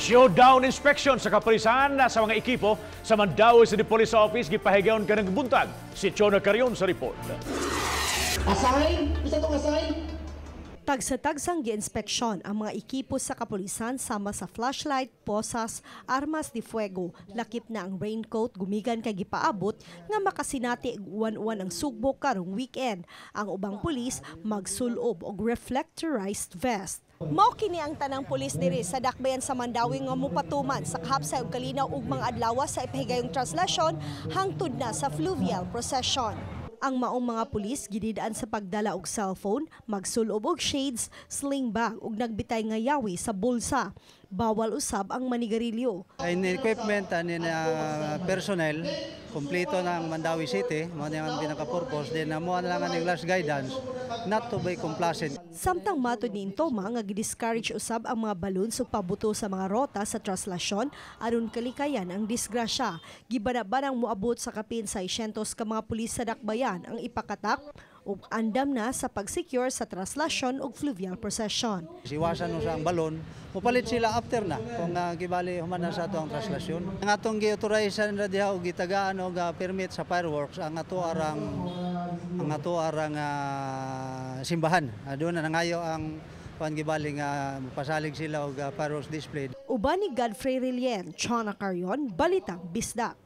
Showdown inspection sa kapulisan sa mga ekipo sa Mandaue City Police Office. Gipahigayon kanang buntag. Si Chona Carion sa report. Assign? Isa itong assign? Tagsa-Tagsang gi-inspeksyon ang mga ekipo sa kapulisan sama sa flashlight, posas, armas de fuego, lakip na ang raincoat gumigan kay gipaabot nga makasinati uwan-uwan ang sugbok karong weekend. Ang ubang pulis magsulob og reflectorized vest. Mao kini ang tanang pulis diri sa dakbayan sa Mandaue nga mupatuman sa kahapsay ug kalinaw ug mga adlaw sa Gipahigayong Traslacion hangtod na sa fluvial procession. Ang maong mga pulis gididaan sa pagdala og cellphone, magsulob og shades, sling bag ug nagbitay nga yawi sa bulsa. Bawal usab ang manigarilyo. In equipment and in personnel, kompleto ng Mandaue City, mo ang pinaka-purpose din na mo lang ang last guidance not to be complacent. Samtang matod ni Intoma nga gidiscourage usab ang mga balloons ug pabuto sa mga rota sa Traslacion aron kalikayan ang disgrasya. Gibanabanang moabot sa kapin 600 ka mga pulis sa dakbayan ang ipakatak ug andam na sa pag-secure sa Traslacion ug fluvial procession. Siwasan no sa ang balon, mupalit sila after na kung gibali human na sa ato ang Traslacion. Ang atong gi-authorize na diha og gitagaan og permit sa fireworks ang ato arang simbahan. Doon na nangayo ang gibali nga pasalig sila og fireworks display. Uban ni Godfrey Rilien, Chona Carion, Balitang Bisdak.